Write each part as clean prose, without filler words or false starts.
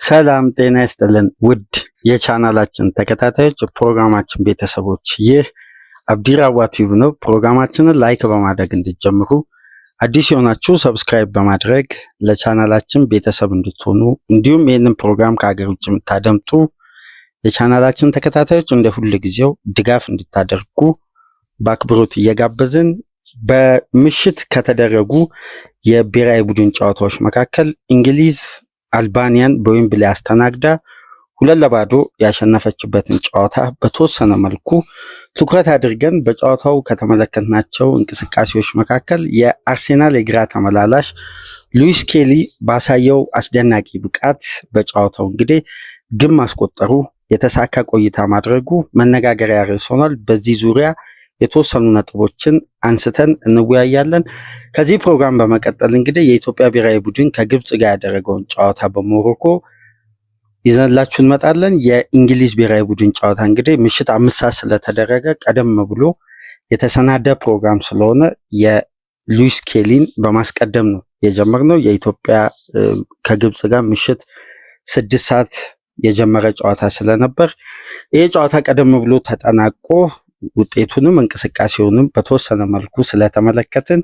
ሰላም ጤና ይስጥልን ውድ የቻናላችን ተከታታዮች ፕሮግራማችን ቤተሰቦች፣ ይህ አብዲራዋ ቲዩብ ነው። ፕሮግራማችንን ላይክ በማድረግ እንድትጀምሩ፣ አዲስ የሆናችሁ ሰብስክራይብ በማድረግ ለቻናላችን ቤተሰብ እንድትሆኑ፣ እንዲሁም ይህንን ፕሮግራም ከሀገር ውጭ የምታደምጡ የቻናላችን ተከታታዮች እንደ ሁል ጊዜው ድጋፍ እንድታደርጉ በአክብሮት እየጋበዝን በምሽት ከተደረጉ የብሔራዊ ቡድን ጨዋታዎች መካከል እንግሊዝ አልባኒያን በዌምብሊ አስተናግዳ 2-0 ያሸነፈችበትን ጨዋታ በተወሰነ መልኩ ትኩረት አድርገን በጨዋታው ከተመለከትናቸው እንቅስቃሴዎች መካከል የአርሴናል የግራ ተመላላሽ ሉዊስ ኬሊ ባሳየው አስደናቂ ብቃት በጨዋታው እንግዲህ ግብ ማስቆጠሩ፣ የተሳካ ቆይታ ማድረጉ መነጋገሪያ ርዕስ ሆኗል። በዚህ ዙሪያ የተወሰኑ ነጥቦችን አንስተን እንወያያለን። ከዚህ ፕሮግራም በመቀጠል እንግዲህ የኢትዮጵያ ብሔራዊ ቡድን ከግብጽ ጋር ያደረገውን ጨዋታ በሞሮኮ ይዘንላችሁ እንመጣለን። የእንግሊዝ ብሔራዊ ቡድን ጨዋታ እንግዲህ ምሽት 5 ሰዓት ስለተደረገ ቀደም ብሎ የተሰናዳ ፕሮግራም ስለሆነ የሉዊስ ኬሊን በማስቀደም ነው የጀመርነው። የኢትዮጵያ ከግብጽ ጋር ምሽት 6 ሰዓት የጀመረ ጨዋታ ስለነበር ይሄ ጨዋታ ቀደም ብሎ ተጠናቆ ውጤቱንም እንቅስቃሴውንም በተወሰነ መልኩ ስለተመለከትን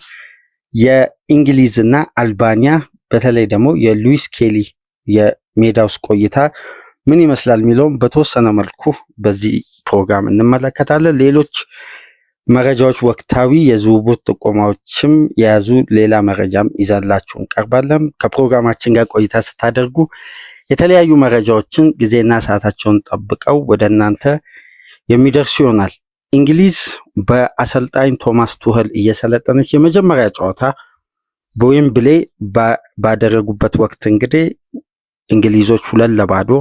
የእንግሊዝና አልባኒያ በተለይ ደግሞ የሉዊስ ኬሊ የሜዳ ውስጥ ቆይታ ምን ይመስላል የሚለውም በተወሰነ መልኩ በዚህ ፕሮግራም እንመለከታለን። ሌሎች መረጃዎች፣ ወቅታዊ የዝውውር ጥቆማዎችም የያዙ ሌላ መረጃም ይዘንላችሁ እንቀርባለን። ከፕሮግራማችን ጋር ቆይታ ስታደርጉ የተለያዩ መረጃዎችን ጊዜና ሰዓታቸውን ጠብቀው ወደ እናንተ የሚደርሱ ይሆናል። እንግሊዝ በአሰልጣኝ ቶማስ ቱኸል እየሰለጠነች የመጀመሪያ ጨዋታ በዌምብሌ ባደረጉበት ወቅት እንግዲህ እንግሊዞች 2-0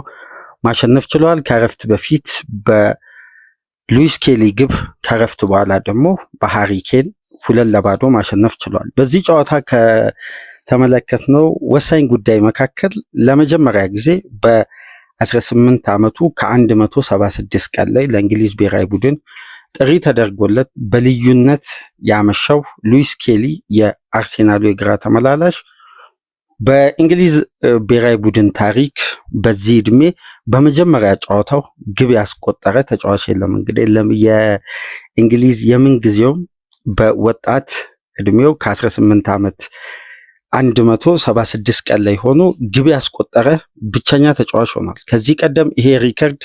ማሸነፍ ችለዋል። ከረፍት በፊት በሉዊስ ኬሊ ግብ፣ ከረፍት በኋላ ደግሞ በሃሪ ኬን 2-0 ማሸነፍ ችለዋል። በዚህ ጨዋታ ከተመለከትነው ወሳኝ ጉዳይ መካከል ለመጀመሪያ ጊዜ በ18 ዓመቱ ከ176 ቀን ላይ ለእንግሊዝ ብሔራዊ ቡድን ጥሪ ተደርጎለት በልዩነት ያመሻው ሉዊስ ኬሊ የአርሴናሉ የግራ ተመላላሽ በእንግሊዝ ብሔራዊ ቡድን ታሪክ በዚህ እድሜ በመጀመሪያ ጨዋታው ግብ ያስቆጠረ ተጫዋች የለም። እንግዲህ የእንግሊዝ የምን ጊዜውም በወጣት እድሜው ከ18 ዓመት 176 ቀን ላይ ሆኖ ግብ ያስቆጠረ ብቸኛ ተጫዋች ሆኗል። ከዚህ ቀደም ይሄ ሪከርድ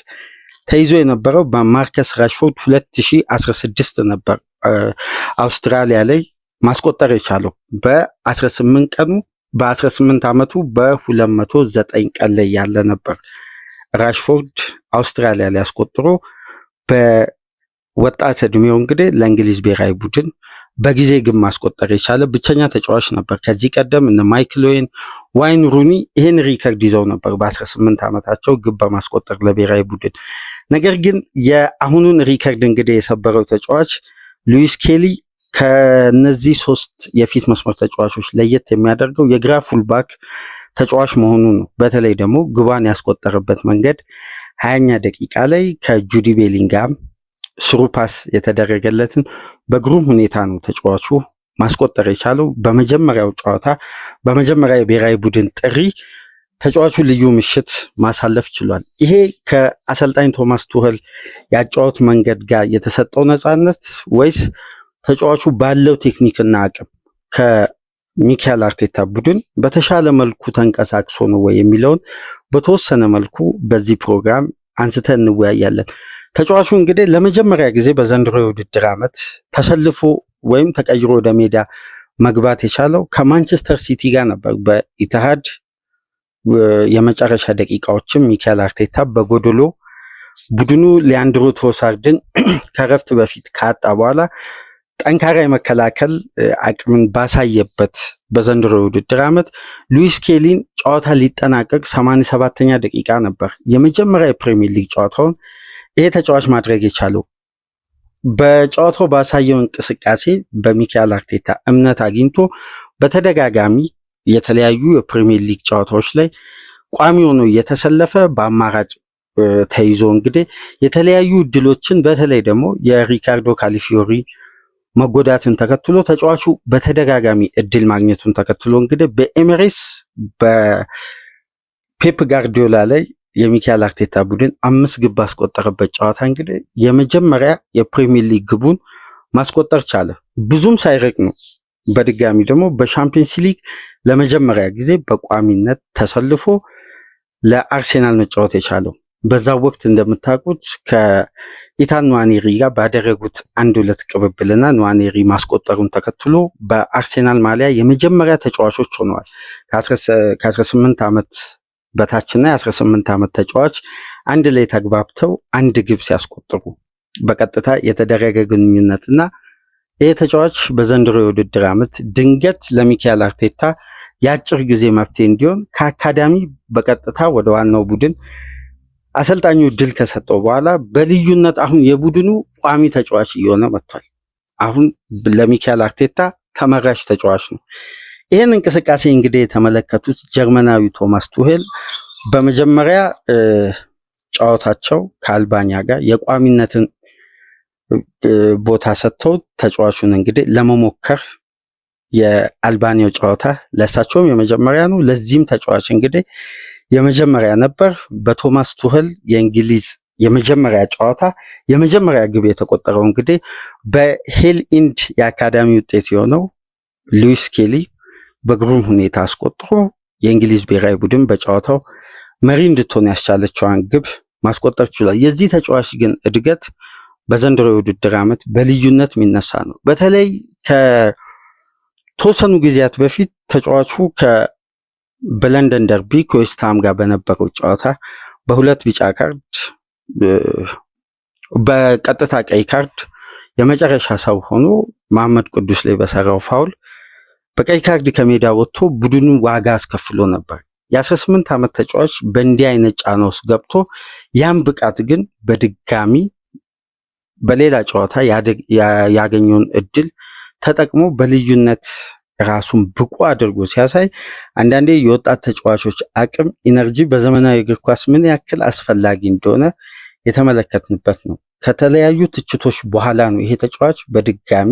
ተይዞ የነበረው በማርከስ ራሽፎርድ 2016 ነበር። አውስትራሊያ ላይ ማስቆጠር የቻለው በ18 ዓመቱ በ209 ቀን ላይ ያለ ነበር። ራሽፎርድ አውስትራሊያ ላይ አስቆጥሮ በወጣት እድሜው እንግዲህ ለእንግሊዝ ብሔራዊ ቡድን በጊዜ ግብ ማስቆጠር የቻለ ብቸኛ ተጫዋች ነበር። ከዚህ ቀደም እነ ማይክል ኦዌን፣ ዋይን ሩኒ ይህን ሪከርድ ይዘው ነበር በ18 ዓመታቸው ግብ በማስቆጠር ለብሔራዊ ቡድን። ነገር ግን የአሁኑን ሪከርድ እንግዲህ የሰበረው ተጫዋች ሉዊስ ኬሊ ከነዚህ 3 የፊት መስመር ተጫዋቾች ለየት የሚያደርገው የግራ ፉልባክ ተጫዋች መሆኑ ነው። በተለይ ደግሞ ግቧን ያስቆጠረበት መንገድ 20ኛ ደቂቃ ላይ ከጁዲ ቤሊንጋም ስሩ ፓስ የተደረገለትን በግሩም ሁኔታ ነው ተጫዋቹ ማስቆጠር የቻለው። በመጀመሪያው ጨዋታ በመጀመሪያ የብሔራዊ ቡድን ጥሪ ተጫዋቹ ልዩ ምሽት ማሳለፍ ችሏል። ይሄ ከአሰልጣኝ ቶማስ ቱኸል ያጫወት መንገድ ጋር የተሰጠው ነፃነት ወይስ ተጫዋቹ ባለው ቴክኒክና አቅም ከሚካኤል አርቴታ ቡድን በተሻለ መልኩ ተንቀሳቅሶ ነው ወይ የሚለውን በተወሰነ መልኩ በዚህ ፕሮግራም አንስተን እንወያያለን። ተጫዋቹ እንግዲህ ለመጀመሪያ ጊዜ በዘንድሮ የውድድር ዓመት ተሰልፎ ወይም ተቀይሮ ወደ ሜዳ መግባት የቻለው ከማንቸስተር ሲቲ ጋር ነበር። በኢትሃድ የመጨረሻ ደቂቃዎችም ሚካኤል አርቴታ በጎዶሎ ቡድኑ ሊያንድሮ ትሮሳርድን ከረፍት በፊት ካጣ በኋላ ጠንካራ የመከላከል አቅምን ባሳየበት በዘንድሮ የውድድር ዓመት ሉዊስ ኬሊን ጨዋታ ሊጠናቀቅ 87ኛ ደቂቃ ነበር የመጀመሪያ የፕሪሚየር ሊግ ጨዋታውን ይሄ ተጫዋች ማድረግ የቻለው። በጨዋታው ባሳየው እንቅስቃሴ በሚካኤል አርቴታ እምነት አግኝቶ በተደጋጋሚ የተለያዩ የፕሪሚየር ሊግ ጨዋታዎች ላይ ቋሚ ሆኖ እየተሰለፈ በአማራጭ ተይዞ እንግዲህ የተለያዩ እድሎችን በተለይ ደግሞ የሪካርዶ ካሊፊዮሪ መጎዳትን ተከትሎ ተጫዋቹ በተደጋጋሚ እድል ማግኘቱን ተከትሎ እንግዲህ በኤሚሬትስ ፔፕ ጋርዲዮላ ላይ የሚካኤል አርቴታ ቡድን 5 ግብ ባስቆጠረበት ጨዋታ እንግዲህ የመጀመሪያ የፕሪሚየር ሊግ ግቡን ማስቆጠር ቻለ። ብዙም ሳይርቅ ነው። በድጋሚ ደግሞ በሻምፒየንስ ሊግ ለመጀመሪያ ጊዜ በቋሚነት ተሰልፎ ለአርሴናል መጫወት የቻለው። በዛ ወቅት እንደምታውቁት ከኢታን ንዋኔሪ ጋር ባደረጉት 1-2 ቅብብልና ንዋኔሪ ማስቆጠሩን ተከትሎ በአርሴናል ማሊያ የመጀመሪያ ተጫዋቾች ሆነዋል። ከ18 ዓመት በታችና የ18 ዓመት ተጫዋች አንድ ላይ ተግባብተው አንድ ግብ ሲያስቆጥሩ በቀጥታ የተደረገ ግንኙነትና ይህ ተጫዋች በዘንድሮ የውድድር ዓመት ድንገት ለሚካኤል አርቴታ የአጭር ጊዜ መፍትሄ እንዲሆን ከአካዳሚ በቀጥታ ወደ ዋናው ቡድን አሰልጣኙ ድል ከሰጠው በኋላ በልዩነት አሁን የቡድኑ ቋሚ ተጫዋች እየሆነ መጥቷል። አሁን ለሚካኤል አርቴታ ተመራጭ ተጫዋች ነው። ይህን እንቅስቃሴ እንግዲህ የተመለከቱት ጀርመናዊ ቶማስ ቱሄል በመጀመሪያ ጨዋታቸው ከአልባኒያ ጋር የቋሚነትን ቦታ ሰጥተው ተጫዋቹን እንግዲህ ለመሞከር የአልባኒያው ጨዋታ ለእሳቸውም የመጀመሪያ ነው። ለዚህም ተጫዋች እንግዲህ የመጀመሪያ ነበር። በቶማስ ቱሄል የእንግሊዝ የመጀመሪያ ጨዋታ የመጀመሪያ ግብ የተቆጠረው እንግዲህ በሄል ኢንድ የአካዳሚ ውጤት የሆነው ሉዊስ ስኬሊ በግሩም ሁኔታ አስቆጥሮ የእንግሊዝ ብሔራዊ ቡድን በጨዋታው መሪ እንድትሆን ያስቻለችዋን ግብ ማስቆጠር ችሏል። የዚህ ተጫዋች ግን እድገት በዘንድሮ የውድድር ዓመት በልዩነት የሚነሳ ነው። በተለይ ከተወሰኑ ጊዜያት በፊት ተጫዋቹ በለንደን ደርቢ ከዌስትሃም ጋር በነበረው ጨዋታ በሁለት ቢጫ ካርድ በቀጥታ ቀይ ካርድ የመጨረሻ ሰው ሆኖ መሐመድ ቅዱስ ላይ በሰራው ፋውል በቀይ ካርድ ከሜዳ ወጥቶ ቡድኑ ዋጋ አስከፍሎ ነበር። የ18 ዓመት ተጫዋች በእንዲህ አይነት ጫና ውስጥ ገብቶ ያን ብቃት ግን በድጋሚ በሌላ ጨዋታ ያገኘውን እድል ተጠቅሞ በልዩነት ራሱን ብቁ አድርጎ ሲያሳይ አንዳንዴ የወጣት ተጫዋቾች አቅም ኢነርጂ በዘመናዊ እግር ኳስ ምን ያክል አስፈላጊ እንደሆነ የተመለከትንበት ነው። ከተለያዩ ትችቶች በኋላ ነው ይሄ ተጫዋች በድጋሚ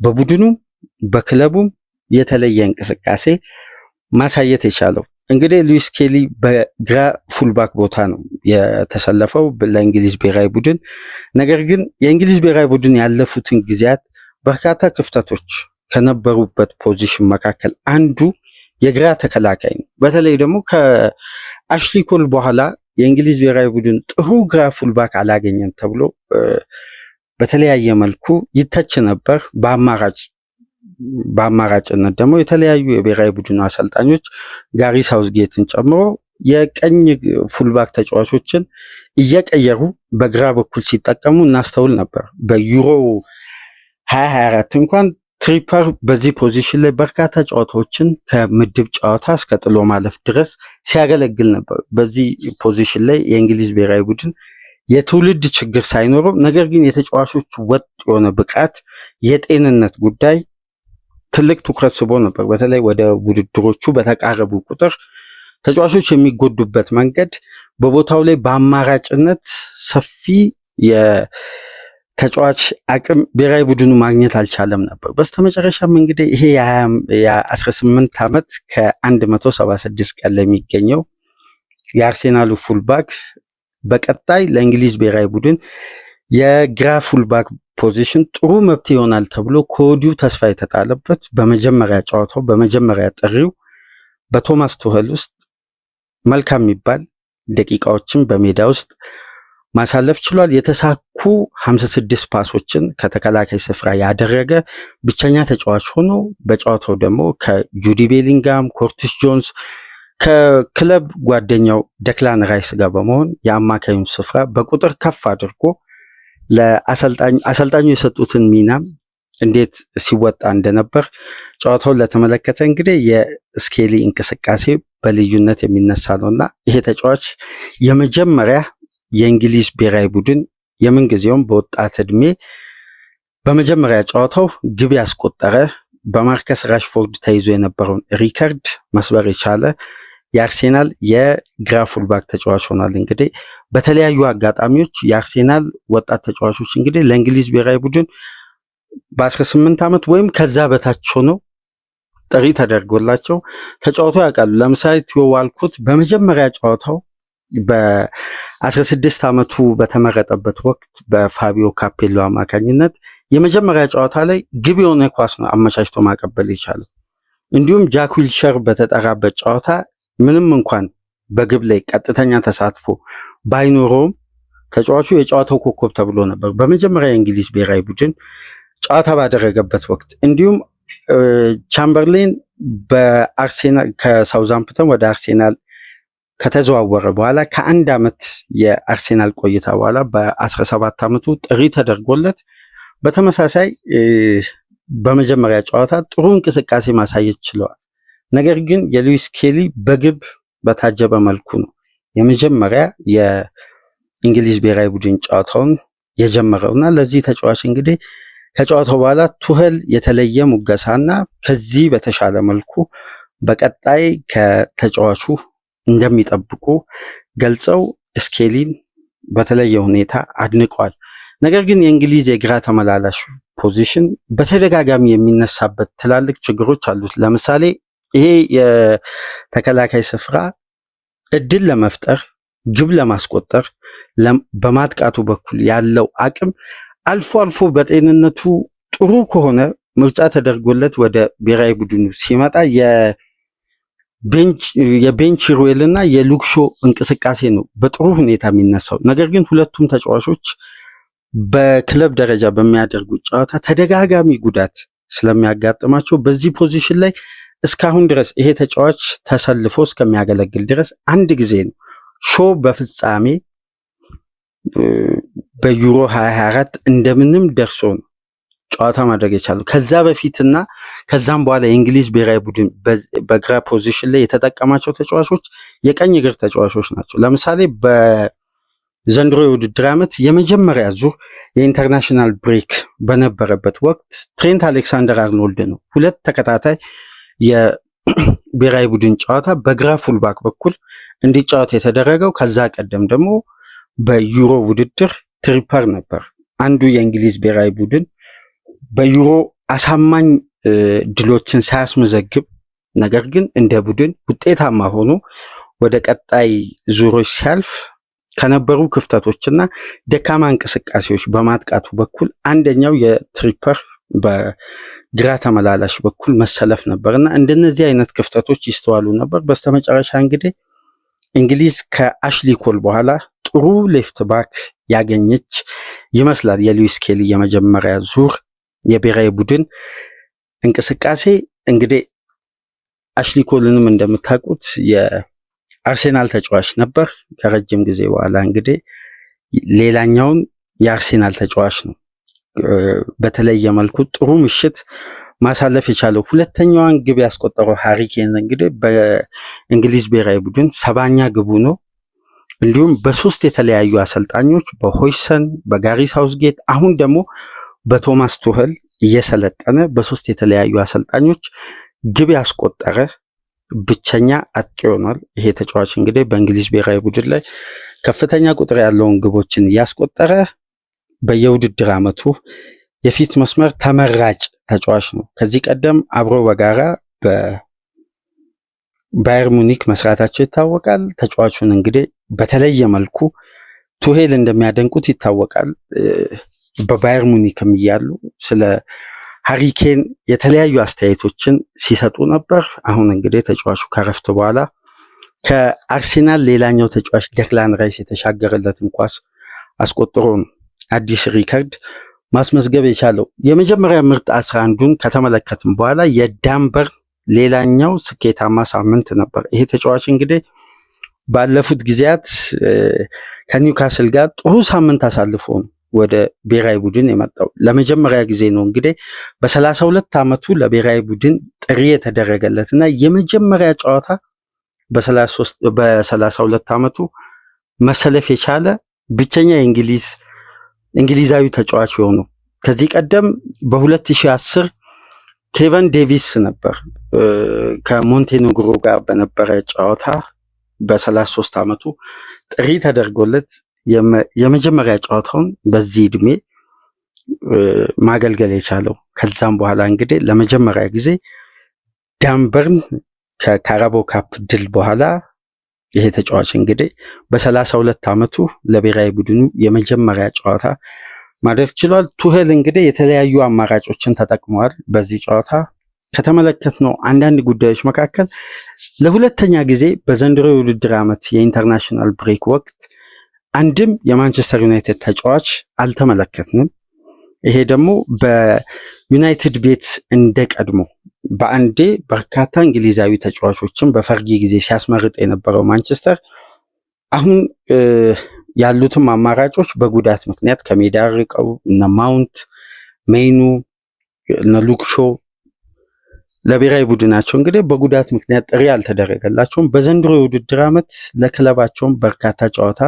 በቡድኑ በክለቡም የተለየ እንቅስቃሴ ማሳየት የቻለው። እንግዲህ ሉዊስ ስኬሊ በግራ ፉልባክ ቦታ ነው የተሰለፈው ለእንግሊዝ ብሔራዊ ቡድን። ነገር ግን የእንግሊዝ ብሔራዊ ቡድን ያለፉትን ጊዜያት በርካታ ክፍተቶች ከነበሩበት ፖዚሽን መካከል አንዱ የግራ ተከላካይ ነው። በተለይ ደግሞ ከአሽሊ ኮል በኋላ የእንግሊዝ ብሔራዊ ቡድን ጥሩ ግራ ፉልባክ አላገኘም ተብሎ በተለያየ መልኩ ይተች ነበር። በአማራጭነት ደግሞ የተለያዩ የብሔራዊ ቡድኑ አሰልጣኞች ጋሪ ሳውዝጌትን ጨምሮ የቀኝ ፉልባክ ተጫዋቾችን እየቀየሩ በግራ በኩል ሲጠቀሙ እናስተውል ነበር። በዩሮ 2024 እንኳን ትሪፐር በዚህ ፖዚሽን ላይ በርካታ ጨዋታዎችን ከምድብ ጨዋታ እስከ ጥሎ ማለፍ ድረስ ሲያገለግል ነበር። በዚህ ፖዚሽን ላይ የእንግሊዝ ብሔራዊ ቡድን የትውልድ ችግር ሳይኖረው ነገር ግን የተጫዋቾች ወጥ የሆነ ብቃት፣ የጤንነት ጉዳይ ትልቅ ትኩረት ስቦ ነበር። በተለይ ወደ ውድድሮቹ በተቃረቡ ቁጥር ተጫዋቾች የሚጎዱበት መንገድ በቦታው ላይ በአማራጭነት ሰፊ የተጫዋች አቅም ብሔራዊ ቡድኑ ማግኘት አልቻለም ነበር። በስተመጨረሻም እንግዲህ ይሄ የ18 ዓመት ከ176 ቀን ላይ የሚገኘው የአርሴናሉ ፉልባክ በቀጣይ ለእንግሊዝ ብሔራዊ ቡድን የግራ ፉልባክ ፖዚሽን ጥሩ መብት ይሆናል ተብሎ ከወዲሁ ተስፋ የተጣለበት በመጀመሪያ ጨዋታው በመጀመሪያ ጥሪው በቶማስ ቱሄል ውስጥ መልካም የሚባል ደቂቃዎችን በሜዳ ውስጥ ማሳለፍ ችሏል። የተሳኩ 56 ፓሶችን ከተከላካይ ስፍራ ያደረገ ብቸኛ ተጫዋች ሆኖ በጨዋታው ደግሞ ከጁዲ ቤሊንጋም፣ ኮርቲስ ጆንስ ከክለብ ጓደኛው ደክላን ራይስ ጋር በመሆን የአማካዩን ስፍራ በቁጥር ከፍ አድርጎ አሰልጣኙ የሰጡትን ሚናም እንዴት ሲወጣ እንደነበር ጨዋታውን ለተመለከተ እንግዲህ የስኬሊ እንቅስቃሴ በልዩነት የሚነሳ ነውና ይሄ ተጫዋች የመጀመሪያ የእንግሊዝ ብሔራዊ ቡድን የምንጊዜውም በወጣት እድሜ በመጀመሪያ ጨዋታው ግብ ያስቆጠረ በማርከስ ራሽፎርድ ተይዞ የነበረውን ሪከርድ መስበር የቻለ የአርሴናል የግራ ፉልባክ ተጫዋች ሆኗል። እንግዲህ በተለያዩ አጋጣሚዎች የአርሴናል ወጣት ተጫዋቾች እንግዲህ ለእንግሊዝ ብሔራዊ ቡድን በ18 ዓመት ወይም ከዛ በታች ሆነው ጥሪ ተደርጎላቸው ተጫውተው ያውቃሉ። ለምሳሌ ቲዮ ዋልኮት በመጀመሪያ ጨዋታው በ16 ዓመቱ በተመረጠበት ወቅት በፋቢዮ ካፔሎ አማካኝነት የመጀመሪያ ጨዋታ ላይ ግብ የሆነ ኳስ ነው አመቻችቶ ማቀበል የቻለው። እንዲሁም ጃክ ዊልሸር በተጠራበት ጨዋታ ምንም እንኳን በግብ ላይ ቀጥተኛ ተሳትፎ ባይኖረውም ተጫዋቹ የጨዋታው ኮከብ ተብሎ ነበር በመጀመሪያ የእንግሊዝ ብሔራዊ ቡድን ጨዋታ ባደረገበት ወቅት። እንዲሁም ቻምበርሌን በአርሴናል ከሳውዛምፕተን ወደ አርሴናል ከተዘዋወረ በኋላ ከአንድ ዓመት የአርሴናል ቆይታ በኋላ በ17 ዓመቱ ጥሪ ተደርጎለት በተመሳሳይ በመጀመሪያ ጨዋታ ጥሩ እንቅስቃሴ ማሳየት ችለዋል። ነገር ግን የሉዊስ ስኬሊ በግብ በታጀበ መልኩ ነው የመጀመሪያ የእንግሊዝ ብሔራዊ ቡድን ጨዋታውን የጀመረውና ለዚህ ተጫዋች እንግዲህ ከጨዋታው በኋላ ቱኸል የተለየ ሙገሳና ከዚህ በተሻለ መልኩ በቀጣይ ከተጫዋቹ እንደሚጠብቁ ገልጸው ስኬሊን በተለየ ሁኔታ አድንቀዋል። ነገር ግን የእንግሊዝ የግራ ተመላላሽ ፖዚሽን በተደጋጋሚ የሚነሳበት ትላልቅ ችግሮች አሉት። ለምሳሌ ይሄ የተከላካይ ስፍራ እድል ለመፍጠር ግብ ለማስቆጠር በማጥቃቱ በኩል ያለው አቅም አልፎ አልፎ በጤንነቱ ጥሩ ከሆነ ምርጫ ተደርጎለት ወደ ብሔራዊ ቡድኑ ሲመጣ የቤን ቺልዌል እና የሉክ ሾው እንቅስቃሴ ነው በጥሩ ሁኔታ የሚነሳው። ነገር ግን ሁለቱም ተጫዋቾች በክለብ ደረጃ በሚያደርጉት ጨዋታ ተደጋጋሚ ጉዳት ስለሚያጋጥማቸው በዚህ ፖዚሽን ላይ እስካሁን ድረስ ይሄ ተጫዋች ተሰልፎ እስከሚያገለግል ድረስ አንድ ጊዜ ነው ሾው በፍጻሜ በዩሮ 2024 እንደምንም ደርሶ ነው ጨዋታ ማድረግ የቻለው። ከዛ በፊትና ከዛም በኋላ የእንግሊዝ ብሔራዊ ቡድን በግራ ፖዚሽን ላይ የተጠቀማቸው ተጫዋቾች የቀኝ እግር ተጫዋቾች ናቸው። ለምሳሌ በዘንድሮ የውድድር ዓመት የመጀመሪያ ዙር የኢንተርናሽናል ብሬክ በነበረበት ወቅት ትሬንት አሌክሳንደር አርኖልድ ነው ሁለት ተከታታይ የብሔራዊ ቡድን ጨዋታ በግራ ፉልባክ በኩል እንዲጫወት የተደረገው። ከዛ ቀደም ደግሞ በዩሮ ውድድር ትሪፐር ነበር አንዱ የእንግሊዝ ብሔራዊ ቡድን በዩሮ አሳማኝ ድሎችን ሳያስመዘግብ ነገር ግን እንደ ቡድን ውጤታማ ሆኖ ወደ ቀጣይ ዙሮች ሲያልፍ ከነበሩ ክፍተቶችና ደካማ እንቅስቃሴዎች በማጥቃቱ በኩል አንደኛው የትሪፐር በግራ ተመላላሽ በኩል መሰለፍ ነበርና እንደነዚህ አይነት ክፍተቶች ይስተዋሉ ነበር። በስተመጨረሻ እንግዲህ እንግሊዝ ከአሽሊ ኮል በኋላ ጥሩ ሌፍት ባክ ያገኘች ይመስላል። የሉዊስ ስኬሊ የመጀመሪያ ዙር የብሔራዊ ቡድን እንቅስቃሴ እንግዲህ አሽሊ ኮልንም እንደምታውቁት የአርሴናል ተጫዋች ነበር። ከረጅም ጊዜ በኋላ እንግዲህ ሌላኛውን የአርሴናል ተጫዋች ነው በተለየ መልኩ ጥሩ ምሽት ማሳለፍ የቻለው። ሁለተኛዋን ግብ ያስቆጠረው ሃሪ ኬን እንግዲህ በእንግሊዝ ብሔራዊ ቡድን 70ኛ ግቡ ነው። እንዲሁም በሶስት የተለያዩ አሰልጣኞች በሆይሰን፣ በጋሪ ሳውዝጌት አሁን ደግሞ በቶማስ ቱኸል እየሰለጠነ በሶስት የተለያዩ አሰልጣኞች ግብ ያስቆጠረ ብቸኛ አጥቂ ሆኗል። ይሄ ተጫዋች እንግዲህ በእንግሊዝ ብሔራዊ ቡድን ላይ ከፍተኛ ቁጥር ያለውን ግቦችን እያስቆጠረ በየውድድር ዓመቱ የፊት መስመር ተመራጭ ተጫዋች ነው። ከዚህ ቀደም አብሮ በጋራ በባየር ሙኒክ መስራታቸው ይታወቃል። ተጫዋቹን እንግዲህ በተለየ መልኩ ቱሄል እንደሚያደንቁት ይታወቃል። በባየር ሙኒክም እያሉ ስለ ሃሪ ኬን የተለያዩ አስተያየቶችን ሲሰጡ ነበር። አሁን እንግዲህ ተጫዋቹ ከረፍት በኋላ ከአርሴናል ሌላኛው ተጫዋች ዴክላን ራይስ የተሻገረለትን ኳስ አስቆጥሮ ነው አዲስ ሪከርድ ማስመዝገብ የቻለው። የመጀመሪያ ምርጥ 11ዱን ከተመለከትም በኋላ የዳንበር ሌላኛው ስኬታማ ሳምንት ነበር። ይሄ ተጫዋች እንግዲህ ባለፉት ጊዜያት ከኒውካስል ጋር ጥሩ ሳምንት አሳልፎ ነው ወደ ብሔራዊ ቡድን የመጣው። ለመጀመሪያ ጊዜ ነው እንግዲህ በ32 ዓመቱ ለብሔራዊ ቡድን ጥሪ የተደረገለትና የመጀመሪያ ጨዋታ በ32 ዓመቱ መሰለፍ የቻለ ብቸኛ እንግሊዛዊ ተጫዋች የሆነው። ከዚህ ቀደም በ2010 ኬቨን ዴቪስ ነበር ከሞንቴኔግሮ ጋር በነበረ ጨዋታ በ33 ዓመቱ ጥሪ ተደርጎለት የመጀመሪያ ጨዋታውን በዚህ እድሜ ማገልገል የቻለው። ከዛም በኋላ እንግዲህ ለመጀመሪያ ጊዜ ዳንበርን ከካራቦ ካፕ ድል በኋላ ይሄ ተጫዋች እንግዲህ በ32 ዓመቱ ለብሔራዊ ቡድኑ የመጀመሪያ ጨዋታ ማድረግ ችሏል። ቱሄል እንግዲህ የተለያዩ አማራጮችን ተጠቅመዋል። በዚህ ጨዋታ ከተመለከትነው አንዳንድ ጉዳዮች መካከል ለሁለተኛ ጊዜ በዘንድሮ የውድድር ዓመት የኢንተርናሽናል ብሬክ ወቅት አንድም የማንቸስተር ዩናይትድ ተጫዋች አልተመለከትንም። ይሄ ደግሞ በዩናይትድ ቤት እንደቀድሞ በአንዴ በርካታ እንግሊዛዊ ተጫዋቾችን በፈርጊ ጊዜ ሲያስመርጥ የነበረው ማንቸስተር አሁን ያሉትም አማራጮች በጉዳት ምክንያት ከሜዳ ርቀው እነ ማውንት፣ ሜኑ፣ እነ ሉክሾ ለብሔራዊ ቡድናቸው እንግዲህ በጉዳት ምክንያት ጥሪ አልተደረገላቸውም። በዘንድሮ የውድድር ዓመት ለክለባቸውም በርካታ ጨዋታ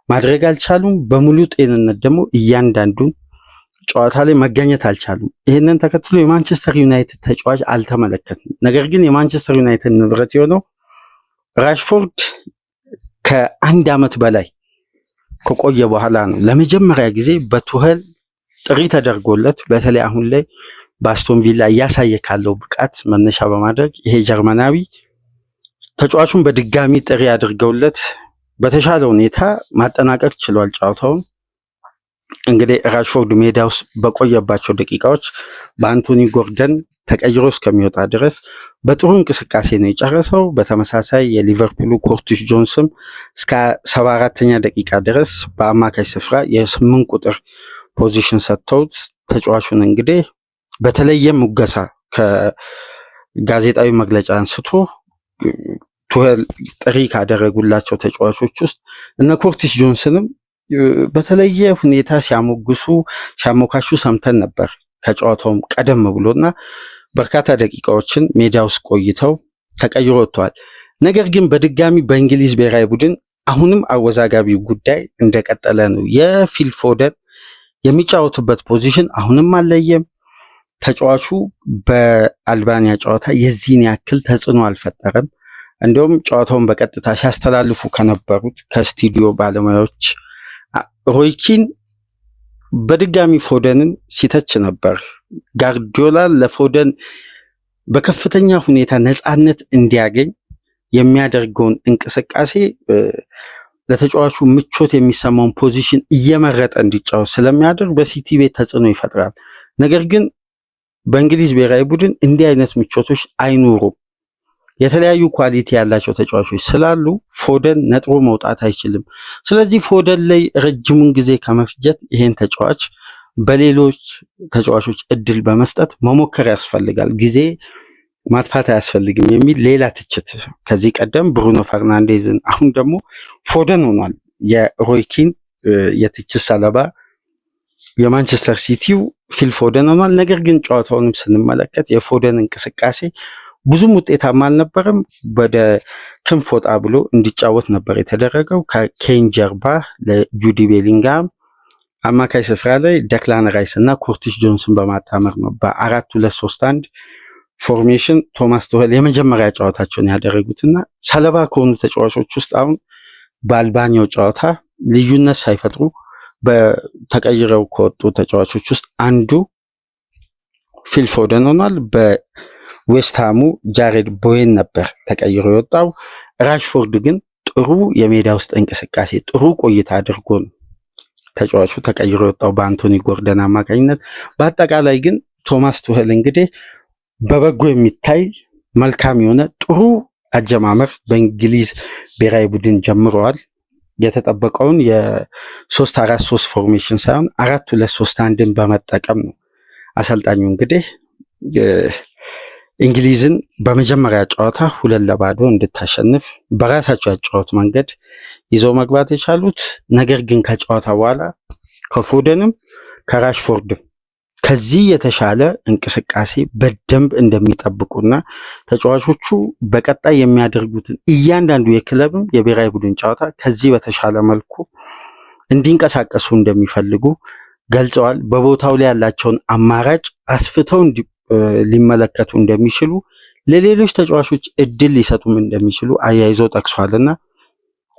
ማድረግ አልቻሉም። በሙሉ ጤንነት ደግሞ እያንዳንዱን ጨዋታ ላይ መገኘት አልቻሉም። ይህንን ተከትሎ የማንቸስተር ዩናይትድ ተጫዋች አልተመለከትም። ነገር ግን የማንቸስተር ዩናይትድ ንብረት የሆነው ራሽፎርድ ከአንድ ዓመት በላይ ከቆየ በኋላ ነው ለመጀመሪያ ጊዜ በቱሄል ጥሪ ተደርጎለት በተለይ አሁን ላይ በአስቶን ቪላ እያሳየ ካለው ብቃት መነሻ በማድረግ ይሄ ጀርመናዊ ተጫዋቹን በድጋሚ ጥሪ አድርገውለት በተሻለ ሁኔታ ማጠናቀቅ ችሏል ጨዋታውን። እንግዲህ ራሽፎርድ ሜዳ ውስጥ በቆየባቸው ደቂቃዎች በአንቶኒ ጎርደን ተቀይሮ እስከሚወጣ ድረስ በጥሩ እንቅስቃሴ ነው የጨረሰው። በተመሳሳይ የሊቨርፑሉ ኮርቲስ ጆንስም እስከ 74ኛ ደቂቃ ድረስ በአማካይ ስፍራ የ8 ቁጥር ፖዚሽን ሰጥተውት ተጫዋቹን እንግዲህ በተለየ ሙገሳ ከጋዜጣዊ መግለጫ አንስቶ ቱሄል ጥሪ ካደረጉላቸው ተጫዋቾች ውስጥ እነ ኮርቲስ ጆንስንም በተለየ ሁኔታ ሲያሞካሹ ሰምተን ነበር። ከጨዋታውም ቀደም ብሎና በርካታ ደቂቃዎችን ሜዳ ውስጥ ቆይተው ተቀይሮ ወጥተዋል። ነገር ግን በድጋሚ በእንግሊዝ ብሔራዊ ቡድን አሁንም አወዛጋቢው ጉዳይ እንደቀጠለ ነው። የፊል ፎደን የሚጫወቱበት ፖዚሽን አሁንም አልለየም። ተጫዋቹ በአልባኒያ ጨዋታ የዚህን ያክል ተጽዕኖ አልፈጠረም። እንዲሁም ጨዋታውን በቀጥታ ሲያስተላልፉ ከነበሩት ከስቱዲዮ ባለሙያዎች ሮይ ኪን በድጋሚ ፎደንን ሲተች ነበር። ጋርዲዮላ ለፎደን በከፍተኛ ሁኔታ ነፃነት እንዲያገኝ የሚያደርገውን እንቅስቃሴ ለተጫዋቹ ምቾት የሚሰማውን ፖዚሽን እየመረጠ እንዲጫወት ስለሚያደርግ በሲቲ ቤት ተጽዕኖ ይፈጥራል። ነገር ግን በእንግሊዝ ብሔራዊ ቡድን እንዲህ አይነት ምቾቶች አይኖሩም። የተለያዩ ኳሊቲ ያላቸው ተጫዋቾች ስላሉ ፎደን ነጥሮ መውጣት አይችልም። ስለዚህ ፎደን ላይ ረጅሙን ጊዜ ከመፍጀት ይሄን ተጫዋች በሌሎች ተጫዋቾች እድል በመስጠት መሞከር ያስፈልጋል፣ ጊዜ ማጥፋት አያስፈልግም የሚል ሌላ ትችት ከዚህ ቀደም ብሩኖ ፈርናንዴዝን፣ አሁን ደግሞ ፎደን ሆኗል የሮይ ኪን የትችት ሰለባ የማንቸስተር ሲቲው ፊል ፎደን ሆኗል። ነገር ግን ጨዋታውንም ስንመለከት የፎደን እንቅስቃሴ ብዙም ውጤታማ አልነበረም። ወደ ክንፍ ወጣ ብሎ እንዲጫወት ነበር የተደረገው። ከኬን ጀርባ ለጁዲ ቤሊንጋም አማካይ ስፍራ ላይ ደክላን ራይስ እና ኮርቲስ ጆንስን በማጣመር ነው በ4-2-3-1 ፎርሜሽን ቶማስ ቱሄል የመጀመሪያ ጨዋታቸውን ያደረጉትና ሰለባ ከሆኑ ተጫዋቾች ውስጥ አሁን በአልባኒያው ጨዋታ ልዩነት ሳይፈጥሩ በተቀይረው ከወጡ ተጫዋቾች ውስጥ አንዱ ፊል ፎደን ሆኗል። በዌስትሃሙ ጃሬድ ቦዌን ነበር ተቀይሮ የወጣው። ራሽፎርድ ግን ጥሩ የሜዳ ውስጥ እንቅስቃሴ ጥሩ ቆይታ አድርጎ ነው ተጫዋቹ ተቀይሮ የወጣው በአንቶኒ ጎርደን አማካኝነት። በአጠቃላይ ግን ቶማስ ቱሄል እንግዲህ በበጎ የሚታይ መልካም የሆነ ጥሩ አጀማመር በእንግሊዝ ብሔራዊ ቡድን ጀምረዋል። የተጠበቀውን የ3-4-3 ፎርሜሽን ሳይሆን 4-2-3-1ን በመጠቀም ነው አሰልጣኙ እንግዲህ እንግሊዝን በመጀመሪያ ጨዋታ 2-0 እንድታሸንፍ በራሳቸው ያጫወት መንገድ ይዘው መግባት የቻሉት። ነገር ግን ከጨዋታ በኋላ ከፎደንም ከራሽፎርድም ከዚህ የተሻለ እንቅስቃሴ በደንብ እንደሚጠብቁና ተጫዋቾቹ በቀጣይ የሚያደርጉትን እያንዳንዱ የክለብም የብሔራዊ ቡድን ጨዋታ ከዚህ በተሻለ መልኩ እንዲንቀሳቀሱ እንደሚፈልጉ ገልጸዋል። በቦታው ላይ ያላቸውን አማራጭ አስፍተው ሊመለከቱ እንደሚችሉ፣ ለሌሎች ተጫዋቾች እድል ሊሰጡም እንደሚችሉ አያይዘው ጠቅሷልና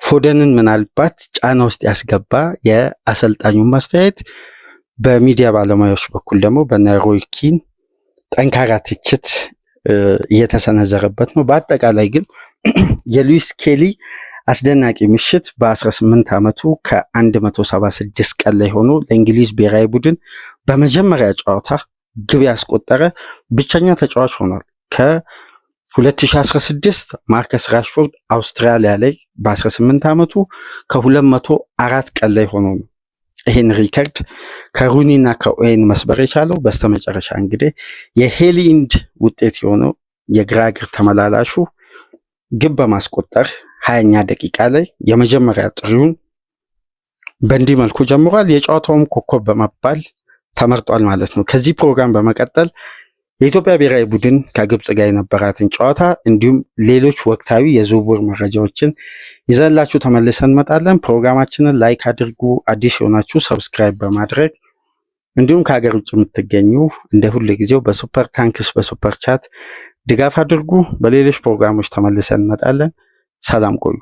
ፎደንን ምናልባት ጫና ውስጥ ያስገባ የአሰልጣኙን ማስተያየት በሚዲያ ባለሙያዎች በኩል ደግሞ በሮይ ኪን ጠንካራ ትችት እየተሰነዘረበት ነው። በአጠቃላይ ግን የሉዊስ ኬሊ አስደናቂ ምሽት በ18 ዓመቱ ከ176 ቀን ላይ ሆኖ ለእንግሊዝ ብሔራዊ ቡድን በመጀመሪያ ጨዋታ ግብ ያስቆጠረ ብቸኛ ተጫዋች ሆኗል። ከ2016 ማርከስ ራሽፎርድ አውስትራሊያ ላይ በ18 ዓመቱ ከ204 ቀን ላይ ሆኖ ነው ይህን ሪከርድ ከሩኒ እና ከኦዌን መስበር የቻለው። በስተመጨረሻ እንግዲህ የሄሊንድ ውጤት የሆነው የግራ እግር ተመላላሹ ግብ በማስቆጠር 20ኛ ደቂቃ ላይ የመጀመሪያ ጥሪውን በእንዲህ መልኩ ጀምሯል። የጨዋታውም ኮከብ በመባል ተመርጧል ማለት ነው። ከዚህ ፕሮግራም በመቀጠል የኢትዮጵያ ብሔራዊ ቡድን ከግብጽ ጋር የነበራትን ጨዋታ እንዲሁም ሌሎች ወቅታዊ የዝውውር መረጃዎችን ይዘንላችሁ ተመልሰን እንመጣለን። ፕሮግራማችንን ላይክ አድርጉ። አዲስ የሆናችሁ ሰብስክራይብ በማድረግ እንዲሁም ከሀገር ውጭ የምትገኙ እንደ ሁል ጊዜው በሱፐር ታንክስ በሱፐር ቻት ድጋፍ አድርጉ። በሌሎች ፕሮግራሞች ተመልሰን እንመጣለን። ሰላም ቆዩ።